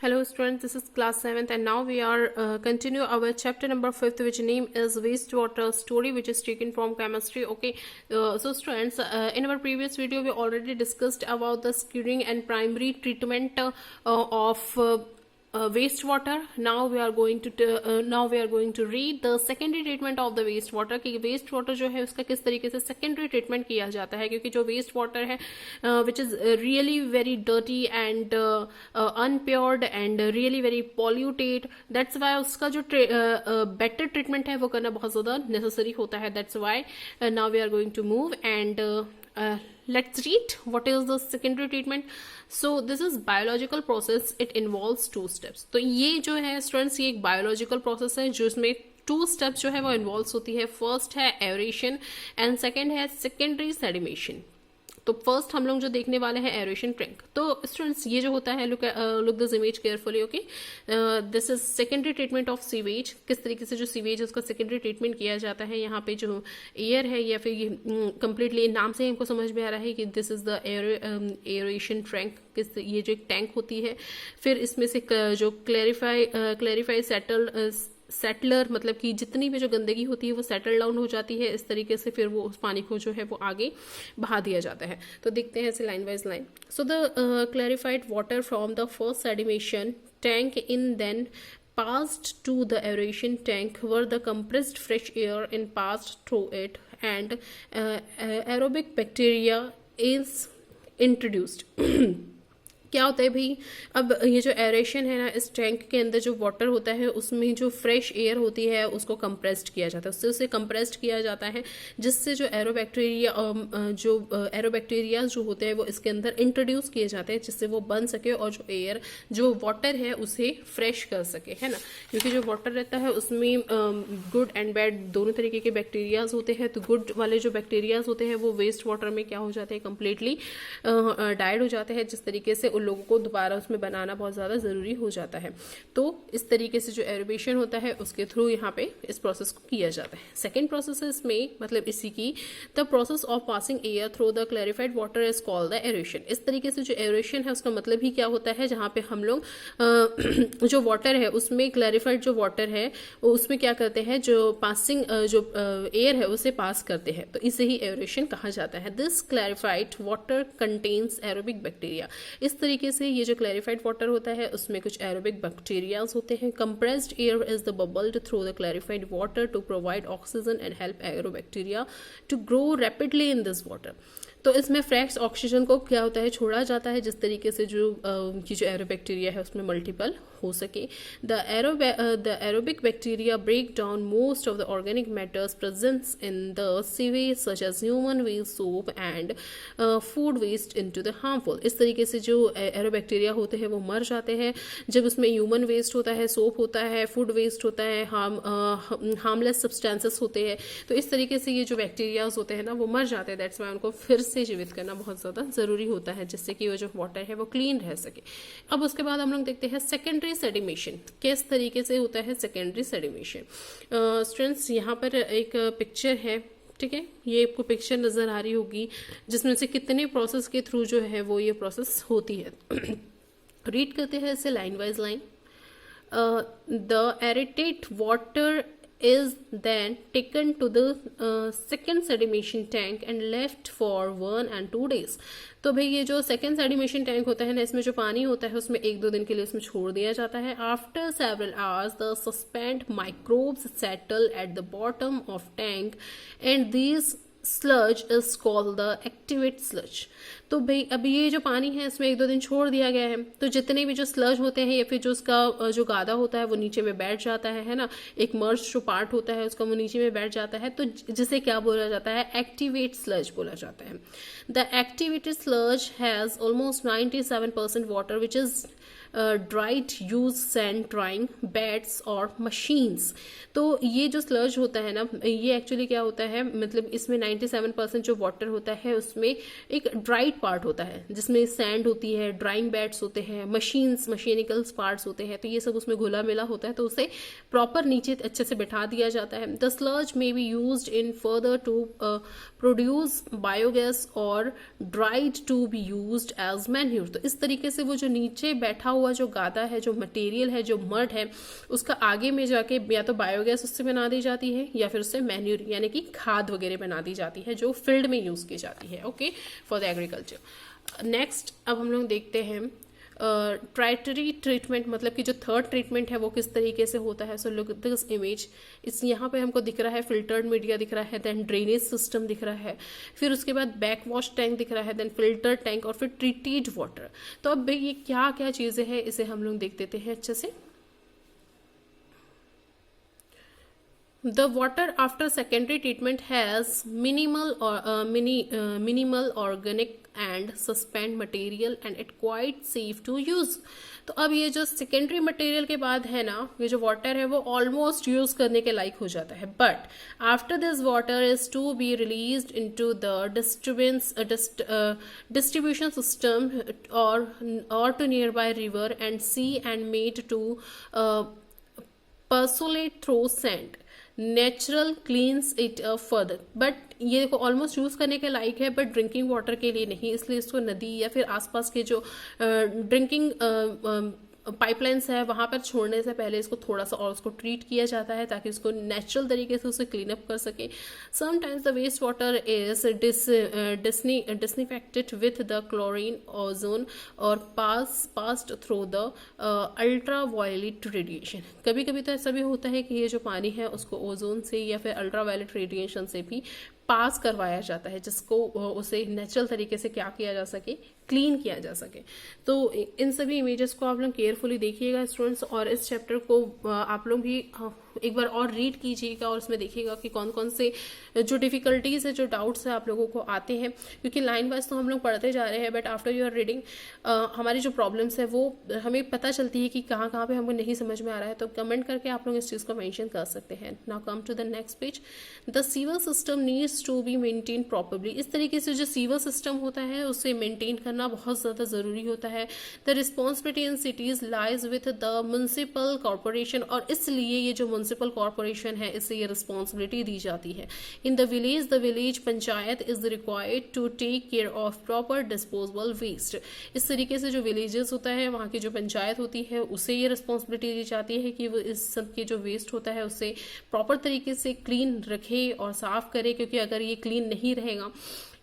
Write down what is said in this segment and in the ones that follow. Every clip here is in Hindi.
Hello students, this is class 7th and now we are continue our chapter number 5th, which name is wastewater story, which is taken from chemistry. Okay, so students, in our previous video we already discussed about the screening and primary treatment of wastewater. Now we are going to read the secondary treatment of the wastewater कि wastewater जो है उसका किस तरीके से secondary treatment किया जाता है, क्योंकि जो wastewater है which is really very dirty and unpured and really very polluted, that's why उसका जो better treatment है वो करना बहुत ज़्यादा necessary होता है. That's why now we are going to move and let's read what is the secondary treatment. So this is biological process, it involves 2 steps. तो ये जो है स्टूडेंट्स, ये एक बायोलॉजिकल प्रोसेस है जिसमें 2 स्टेप्स जो है वो इन्वॉल्व होती है. फर्स्ट है एरेशन एंड सेकेंड है सेकेंडरी सेडिमेशन. तो फर्स्ट हम लोग जो देखने वाले हैं एरेशन टैंक. तो स्टूडेंट्स ये जो होता है, look this image carefully. Okay, this is secondary treatment of sewage. किस तरीके से जो सीवेज है उसका सेकेंडरी ट्रीटमेंट किया जाता है. यहाँ पे जो एयर है या फिर ये कंप्लीटली नाम से हमको समझ में आ रहा है कि this is the aeration tank. ये जो एक टैंक होती है, फिर इसमें से जो क्लैरिफाई सेटलर मतलब कि जितनी भी जो गंदगी होती है वो सेटल डाउन हो जाती है. इस तरीके से फिर वो उस पानी को जो है वो आगे बहा दिया जाता है. तो देखते हैं ऐसे line wise line. So the clarified water from the first sedimentation tank in then passed to the aeration tank where the compressed fresh air in passed through it and aerobic bacteria is introduced. क्या होता है भाई, अब ये जो एरेशन है ना, इस टैंक के अंदर जो वाटर होता है उसमें जो फ्रेश एयर होती है उसको कंप्रेस्ड किया जाता है. उससे उसे कंप्रेस्ड किया जाता है जिससे जो एरोबैक्टीरिया जो होते हैं वो इसके अंदर इंट्रोड्यूस किए जाते हैं, जिससे वो बन सके और जो एयर जो वाटर है उसे फ्रेश कर सके, है ना. क्योंकि जो वाटर रहता है उसमें गुड एंड बैड दोनों तरीके के बैक्टीरियाज होते हैं. तो गुड वाले जो बैक्टीरियाज होते हैं वो वेस्ट वाटर में क्या हो जाते हैं, कम्प्लीटली डाइड हो जाते हैं, जिस तरीके से लोगों को दोबारा उसमें बनाना बहुत ज़्यादा ज़रूरी हो जाता है. तो इस तरीके से जो एरोबेशन होता है उसके थ्रू यहाँ पे इस प्रोसेस को किया जाता है. सेकेंड प्रोसेस इसमें मतलब इसी की the process of passing air through the clarified water is called the aeration. इस तरीके से जो एरेशन है उसका मतलब ही क्या होता है, जहाँ पे हम लोग जो वाटर है उसमें क्लैरिफाइड जो वाटर है उसमें क्या करते हैं, जो पासिंग जो एयर है उसे पास करते हैं, तो इसे ही एरेशन कहा जाता है. This clarified water contains aerobic bacteria. इस तरीके से ये जो क्लैरिफाइड वाटर होता है उसमें कुछ एरोबिक बैक्टीरियाज होते हैं. Compressed air is the bubbled through the clarified water to provide oxygen and help aerobacteria to grow rapidly in this water. तो इसमें फ्रेश ऑक्सीजन को क्या होता है, छोड़ा जाता है, जिस तरीके से जो एरोबैक्टीरिया है उसमें मल्टीपल हो सके. The aerobic bacteria break down most of the organic matters presents in the sewage such as human waste, soap and food waste into the harmful. इस तरीके से जो एरोबैक्टीरिया होते हैं वो मर जाते हैं जब उसमें ह्यूमन वेस्ट होता है, सोप होता है, फूड वेस्ट होता है, हार्मलेस सब्सटेंसेस होते हैं. तो इस तरीके से ये जो बैक्टीरियाज होते हैं ना वो मर जाते हैं. दैट्स वाई उनको फिर से जीवित करना बहुत ज़्यादा ज़रूरी होता है, जिससे कि वो जो वाटर है वो क्लीन रह सके. अब उसके बाद हम लोग देखते हैं सेकेंडरी सेडिमेशन. किस तरीके से होता है सेकेंडरी सेडिमेशन. स्टूडेंट्स यहाँ पर एक पिक्चर है, ठीक है, ये आपको पिक्चर नज़र आ रही होगी जिसमें से कितने प्रोसेस के थ्रू जो है वो ये प्रोसेस होती है. रीड करते हैं इसे line wise line. The aerated water is then taken to the second sedimation tank and left for 1 and 2 days. तो भाई ये जो सेकेंड सेडिमेशन टैंक होता है ना, इसमें जो पानी होता है उसमें 1-2 दिन के लिए उसमें छोड़ दिया जाता है. After several hours the suspend microbes settle at the bottom of tank and these sludge is called the activate sludge. तो भाई अभी ये जो पानी है इसमें 1-2 दिन छोड़ दिया गया है, तो जितने भी जो स्लज होते हैं या फिर जो उसका जो गादा होता है वो नीचे में बैठ जाता है ना, एक मर्ज जो पार्ट होता है उसका वो नीचे में बैठ जाता है, तो जिसे क्या बोला जाता है, एक्टिवेट स्लज बोला जाता है. The activated sludge has almost 97% water which is dried use sand drawing beds और मशीन्स. तो ये जो स्लज होता है ना, ये एक्चुअली क्या होता है, मतलब इसमें 97% जो वाटर होता है उसमें एक ड्राइड पार्ट होता है जिसमें सैंड होती है, ड्राइंग बेड्स होते हैं, मशीनिकल्स पार्ट्स होते हैं, तो ये सब उसमें घुला मिला होता है, तो उसे प्रॉपर नीचे अच्छे से बैठा दिया जाता है. The sludge may be used in further to produce biogas और dried to be used as manure. तो इस तरीके से वो जो नीचे बैठा हुआ जो गादा है, जो मटेरियल है, जो मड है, उसका आगे में जाके या तो बायोगैस उससे बना दी जाती है या फिर उससे मैन्यूर यानी कि खाद वगैरह बना दी जाती है जो फील्ड में यूज की जाती है, okay, for the agriculture. Next अब हम लोग देखते हैं ट्राइटरी ट्रीटमेंट, मतलब कि जो थर्ड ट्रीटमेंट है वो किस तरीके से होता है। So look at this image, इस यहाँ पे हमको दिख रहा है फिल्टर्ड मीडिया दिख रहा है, देन ड्रेनेज सिस्टम दिख रहा है, फिर उसके बाद बैक वॉश टैंक दिख रहा है, देन फिल्टर टैंक और फिर ट्रीटेड वाटर। तो अब भाई ये क्या क्या चीजें हैं इसे हम लोग देख देते हैं अच्छे से। The water after secondary treatment has minimal organic and suspend material and it quite safe to use। तो अब ये जो सेकेंडरी मटेरियल के बाद है ना, ये जो वाटर है वो ऑलमोस्ट यूज करने के लायक हो जाता है, but after this water is to be released into the distribution system और to near by river and sea and made to percolate through sand, natural cleans it further. But ये ऑलमोस्ट यूज करने के लायक है बट ड्रिंकिंग वाटर के लिए नहीं, इसलिए इसको नदी या फिर आसपास के जो ड्रिंकिंग पाइपलाइंस है वहां पर छोड़ने से पहले इसको थोड़ा सा और उसको ट्रीट किया जाता है ताकि उसको नेचुरल तरीके से उसे क्लीन अप कर सके। Sometimes the waste water is disinfected with the chlorine ozone और passed through the ultra violet radiation. कभी कभी तो ऐसा भी होता है कि ये जो पानी है उसको ओजोन से या फिर अल्ट्रा वायलेट रेडिएशन से भी पास करवाया जाता है, जिसको उसे नेचुरल तरीके से क्या किया जा सके, क्लीन किया जा सके। तो इन सभी इमेजेस को आप लोग केयरफुली देखिएगा स्टूडेंट्स, और इस चैप्टर को आप लोग भी एक बार और रीड कीजिएगा और उसमें देखिएगा कि कौन कौन से जो डिफिकल्टीज है, जो डाउट्स है आप लोगों को आते हैं, क्योंकि लाइन वाइज तो हम लोग पढ़ते जा रहे हैं but after you are reading हमारी जो प्रॉब्लम्स है वो हमें पता चलती है कि कहाँ कहाँ पे हमको नहीं समझ में आ रहा है। तो कमेंट करके आप लोग इस चीज़ को मेंशन कर सकते हैं। Now come to the next page. The sewer system needs to be maintain properly. इस तरीके से जो सीवर सिस्टम होता है उसे मेंटेन करना बहुत ज़्यादा ज़रूरी होता है। The responsibility in cities lies with the municipal corporation, और इसलिए ये जो म्युनिसिपल कॉर्पोरेशन है इससे ये रिस्पॉन्सिबिलिटी दी जाती है। In the village panchayat is required to take care of proper disposable waste. इस तरीके से जो विलेजेस होता है वहाँ की जो पंचायत होती है उसे ये रिस्पॉन्सिबिलिटी दी जाती है कि वो इस सब के जो वेस्ट होता है उसे प्रॉपर तरीके से क्लीन रखे और साफ करे, क्योंकि अगर ये क्लीन नहीं रहेगा,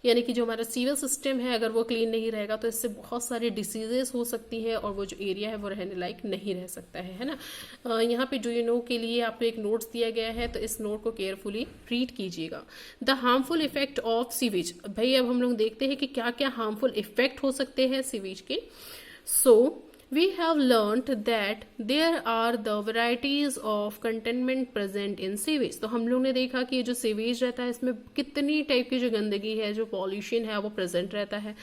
यानी कि जो हमारा सीवर सिस्टम है अगर वो क्लीन नहीं रहेगा तो इससे बहुत सारी डिसीजेस हो सकती है और वो जो एरिया है वो रहने लायक नहीं रह सकता है ना। यहाँ पे डू यू नो के लिए आपको एक नोट्स दिया गया है, तो इस नोट को केयरफुली रीड कीजिएगा। The harmful effect of sewage. भाई अब हम लोग देखते हैं कि क्या क्या हार्मफुल इफेक्ट हो सकते हैं सीवेज के। सो we have learnt that there are the varieties of contaminant present in sewage। तो हम लोग ने देखा कि जो सीवेज रहता है इसमें कितनी टाइप की जो गंदगी है, जो पॉल्यूशन है वो प्रेजेंट रहता है।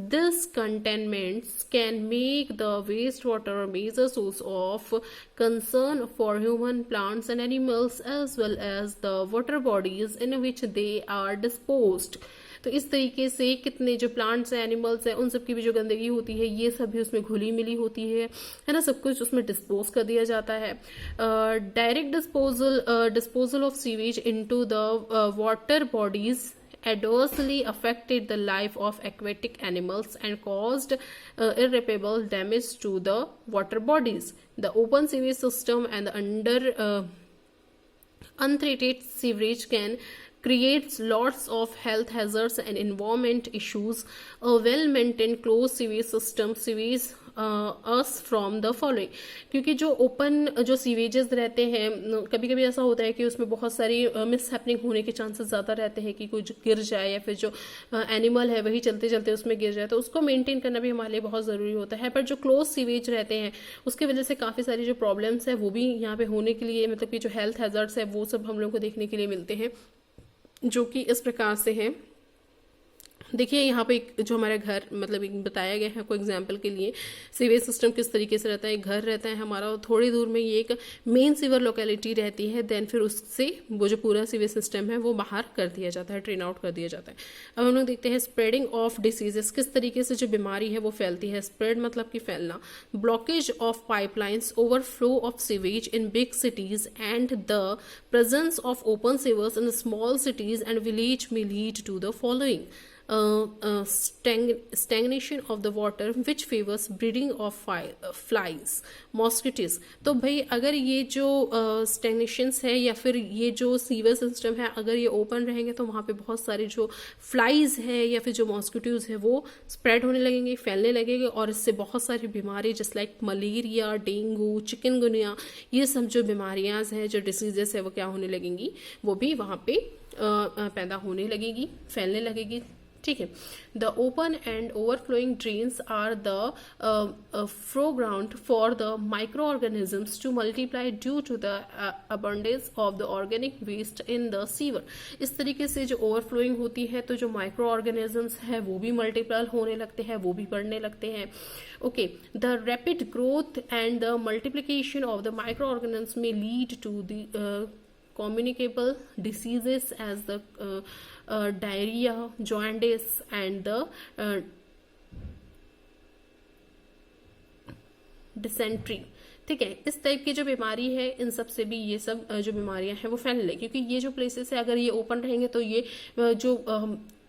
This contaminants can make the wastewater a major source of concern for human, plants and animals as well as the water bodies in which they are disposed। तो इस तरीके से कितने जो प्लांट्स हैं, एनिमल्स हैं, उन सब की भी जो गंदगी होती है ये सब भी उसमें घुली मिली होती है ना, सब कुछ उसमें डिस्पोज कर दिया जाता है। Direct disposal of sewage into the water bodies adversely affected the life of aquatic animals and caused irreparable damage to the water bodies. The open sewage system and the untreated sewage can creates lots of health hazards and environment issues. A well-maintained closed sewage system saves us from the following। क्योंकि जो ओपन जो सीवेजेस रहते हैं कभी कभी ऐसा होता है कि उसमें बहुत सारी मिसहैपनिंग होने के चांसेस ज़्यादा रहते हैं कि कुछ गिर जाए या फिर जो एनिमल है वही चलते चलते उसमें गिर जाए, तो उसको मेंटेन करना भी हमारे लिए बहुत ज़रूरी होता है। पर जो क्लोज सीवेज रहते हैं उसकी वजह से काफ़ी सारी जो प्रॉब्लम्स है वो भी यहाँ पे होने के लिए, मतलब कि जो हेल्थ हैजर्ड्स है वो सब हम लोग को देखने के लिए मिलते हैं, जो कि इस प्रकार से है। देखिए यहाँ पे एक जो हमारा घर मतलब एक बताया गया है कोई एग्जांपल के लिए सीवेज सिस्टम किस तरीके से रहता है। एक घर रहता है हमारा और थोड़ी दूर में ये एक मेन सीवर लोकेलिटी रहती है, देन फिर उससे वो जो पूरा सीवेज सिस्टम है वो बाहर कर दिया जाता है, ड्रेन आउट कर दिया जाता है। अब हम लोग देखते हैं स्प्रेडिंग ऑफ डिसीजेस, किस तरीके से जो बीमारी है वो फैलती है। स्प्रेड मतलब कि फैलना। Blockage of pipelines, overflow of sewage in big cities and the presence of open sewers in small cities and village में lead to the following. stagnation of the water which favors breeding of flies, mosquitoes। तो भाई अगर ये जो स्टैग्नेशंस है या फिर ये जो सीवर सिस्टम है अगर ये ओपन रहेंगे तो वहाँ पे बहुत सारे जो फ्लाइज है या फिर जो मॉस्किटोज है वो स्प्रेड होने लगेंगे, फैलने लगेंगे और इससे बहुत सारी बीमारी जैसे लाइक मलेरिया, डेंगू, चिकनगुनिया, ये सब जो बीमारियां हैं, जो डिसीजेस है वो क्या होने लगेंगी, वो भी वहाँ पे पैदा होने लगेगी, फैलने लगेगी। ठीक है। The open and overflowing drains are the foreground for the micro organisms to multiply due to the abundance of the organic waste in the sewer. इस तरीके से जो ओवरफ्लोइंग होती है तो जो माइक्रो ऑर्गेनिजम्स है वो भी मल्टीप्लाई होने लगते हैं, वो भी बढ़ने लगते हैं। Okay, the rapid growth and the multiplication of the micro organisms में lead to the communicable diseases as the diarrhea, jaundice and the dysentery। ठीक है, इस टाइप की जो बीमारी है इन सब से भी ये सब जो बीमारियां हैं वो फैलने लगी, क्योंकि ये जो प्लेसेस है अगर ये ओपन रहेंगे तो ये जो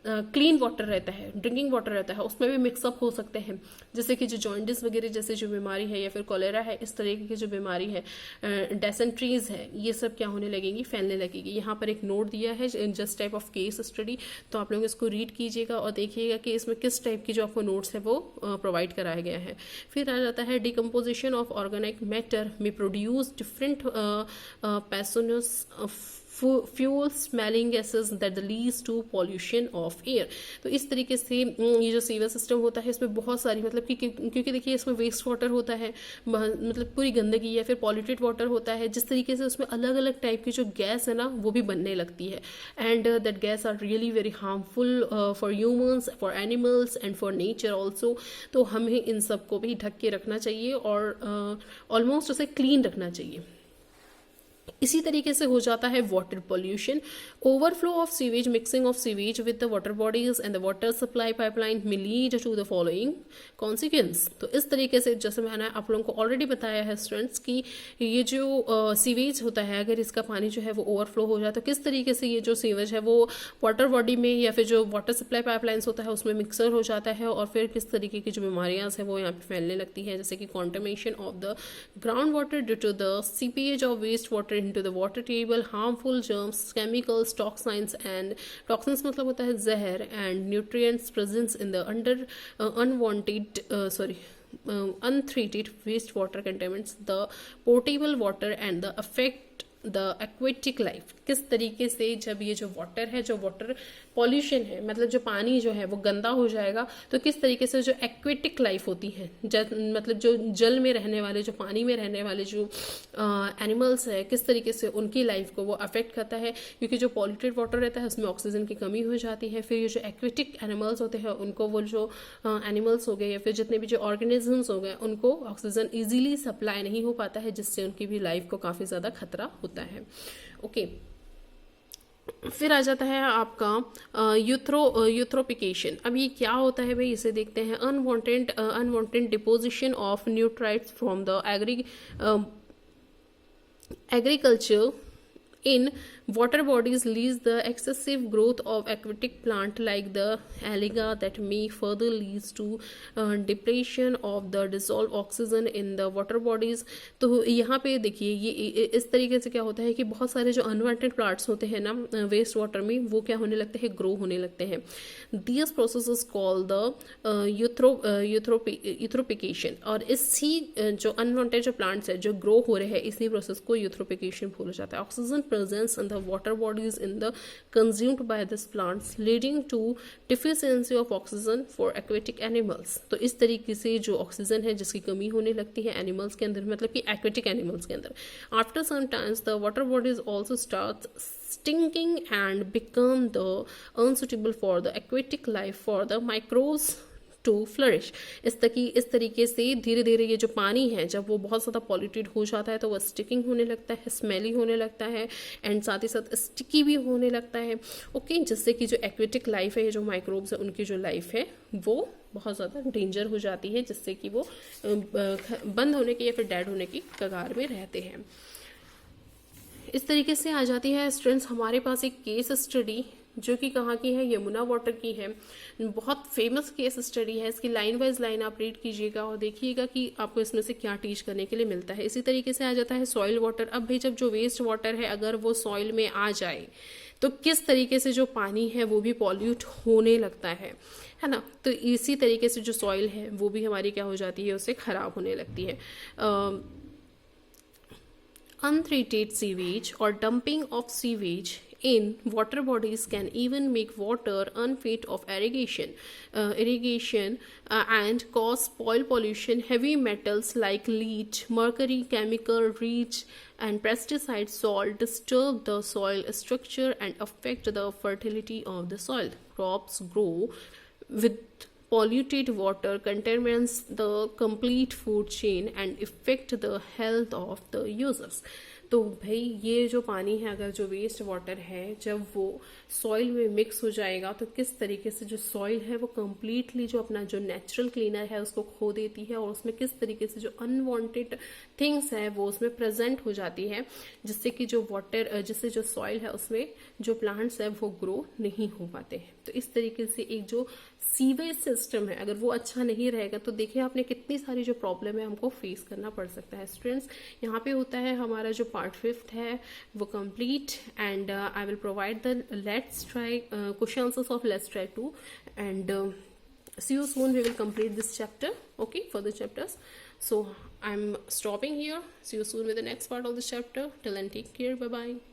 क्लीन वाटर रहता है, ड्रिंकिंग वाटर रहता है, उसमें भी मिक्सअप हो सकते हैं, जैसे कि जो जॉन्डिस वगैरह जैसे जो बीमारी है या फिर कोलेरा है, इस तरीके की जो बीमारी है, डेसेंट्रीज है, ये सब क्या होने लगेगी, फैलने लगेगी। यहाँ पर एक नोट दिया है just type of case study, तो आप लोग इसको रीड कीजिएगा और देखिएगा कि इसमें किस टाइप की जो आपको नोट्स है वो प्रोवाइड कराया गया है। फिर आ जाता है डिकम्पोजिशन ऑफ ऑर्गेनिक मैटर में produce different poisonous foul smelling gases that leads to pollution of air. तो इस तरीके से ये जो सीवर सिस्टम होता है इसमें बहुत सारी मतलब कि क्योंकि देखिए इसमें वेस्ट वाटर होता है, मतलब पूरी गंदगी या फिर पॉल्यूटेड वाटर होता है, जिस तरीके से उसमें अलग अलग टाइप की जो गैस है ना वो भी बनने लगती है, and that gas are really very harmful for humans, for animals and for nature also. तो हमें इन सब को भी ढक के रखना चाहिए और ऑलमोस्ट उसे क्लीन रखना चाहिए। इसी तरीके से हो जाता है water pollution. Overflow of sewage, mixing of sewage with the water bodies and the water supply pipeline में lead to the following consequence. तो इस तरीके से जैसे मैंने आप लोगों को ऑलरेडी बताया है स्टूडेंट्स कि ये जो सीवेज होता है अगर इसका पानी जो है वो ओवरफ्लो हो जाए तो किस तरीके से ये जो सीवेज है वो वाटर बॉडी में या फिर जो वाटर सप्लाई पाइपलाइंस होता है उसमें मिक्सर हो जाता है और फिर किस तरीके की जो बीमारियां हैं वो यहाँ पे फैलने लगती है, जैसे कि contamination of the ground water due to the seepage of waste water into the water table, harmful germs, chemicals, toxins and toxins मतलब होता है जहर, and nutrients presence in the untreated wastewater contaminates the potable water and the affect the aquatic life. किस तरीके से जब ये जो वाटर है, जो वाटर पॉल्यूशन है, मतलब जो पानी जो है वो गंदा हो जाएगा तो किस तरीके से जो एक्वेटिक लाइफ होती है, मतलब जो जल में रहने वाले, जो पानी में रहने वाले जो एनिमल्स है, किस तरीके से उनकी लाइफ को वो अफेक्ट करता है, क्योंकि जो पॉल्यूटेड वाटर रहता है उसमें ऑक्सीजन की कमी हो जाती है। फिर ये जो एक्वेटिक एनिमल्स होते हैं उनको, वो जो एनिमल्स हो गए या फिर जितने भी जो ऑर्गेनिजम्स हो गए, उनको ऑक्सीजन ईजिली सप्लाई नहीं हो पाता है, जिससे उनकी भी लाइफ को काफ़ी ज़्यादा खतरा होता है। ओके, फिर आ जाता है आपका यूथ्रोपिकेशन। अब ये क्या होता है भाई, इसे देखते हैं। Unwanted deposition of nutrients from the agriculture in water bodies leads the excessive growth of aquatic plant like the alga that may further leads to depletion of the dissolved oxygen in the water bodies। तो यहाँ पे देखिए ये इस तरीके से क्या होता है कि बहुत सारे जो अनवांटेड प्लांट्स होते हैं ना वेस्ट वाटर में, वो क्या होने लगते हैं, ग्रो होने लगते हैं। This process is called the eutrophication. और इसी जो अनवांटेड जो प्लांट्स है जो ग्रो हो रहे हैं, इसी प्रोसेस को यूथ्रोपिकेशन बोला जाता है। Oxygen presence in the water bodies in the consumed by these plants leading to deficiency of oxygen for aquatic animals। तो इस तरीके से जो ऑक्सीजन है जिसकी कमी होने लगती है एनिमल्स के अंदर, मतलब कि एक्वेटिक एनिमल्स के अंदर। After some times the water bodies also start stinking and become the unsuitable for the aquatic life for the microbes to flourish. इस तरीके से धीरे धीरे ये जो पानी है जब वो बहुत ज़्यादा पॉल्यूटेड हो जाता है तो वह स्टिकिंग होने लगता है, स्मेली होने लगता है एंड साथ ही साथ स्टिकी भी होने लगता है। ओके, जिससे कि जो एक्वेटिक लाइफ है, ये जो माइक्रोब्स है, उनकी जो लाइफ है वो बहुत ज़्यादा डेंजर हो जाती है, जिससे कि वो बंद होने की या फिर डेड होने की कगार में रहते हैं। इस तरीके से आ जाती है स्टूडेंट्स हमारे पास एक केस स्टडी जो कि कहाँ की है, यमुना वाटर की है। बहुत फेमस केस स्टडी है, इसकी लाइन वाइज लाइन आप रीड कीजिएगा और देखिएगा कि आपको इसमें से क्या टीच करने के लिए मिलता है। इसी तरीके से आ जाता है सॉइल वाटर। अब भाई जब जो वेस्ट वाटर है अगर वो सॉइल में आ जाए तो किस तरीके से जो पानी है वो भी पॉल्यूट होने लगता है ना। तो इसी तरीके से जो सॉइल है वो भी हमारी क्या हो जाती है, उससे खराब होने लगती है। Untreated sewage or dumping of sewage in water bodies can even make water unfit of irrigation and cause soil pollution. Heavy metals like lead, mercury, chemical rich and pesticide salt disturb the soil structure and affect the fertility of the soil. Crops grow with polluted water, contaminates the complete food chain and affect the health of the users. तो भाई ये जो पानी है, अगर जो वेस्ट वाटर है जब वो सॉइल में मिक्स हो जाएगा तो किस तरीके से जो सॉइल है वो कम्प्लीटली जो अपना जो नेचुरल क्लीनर है उसको खो देती है, और उसमें किस तरीके से जो अनवांटेड थिंग्स है वो उसमें प्रेजेंट हो जाती है, जिससे कि जो वाटर जिससे जो सॉइल है उसमें जो प्लांट्स है वो ग्रो नहीं हो पाते हैं। तो इस तरीके से एक जो सीवेज सिस्टम है अगर वो अच्छा नहीं रहेगा तो देखिए आपने कितनी सारी जो प्रॉब्लम है हमको फेस करना पड़ सकता है। स्टूडेंट्स यहाँ पे होता है हमारा जो पार्ट 5th है वो complete, and I will provide the let's try question answers of let's try 2 and see you soon. We will complete this chapter, okay, further chapters. So I'm stopping here. See you soon with the next part of the chapter. Till then, take care. Bye bye.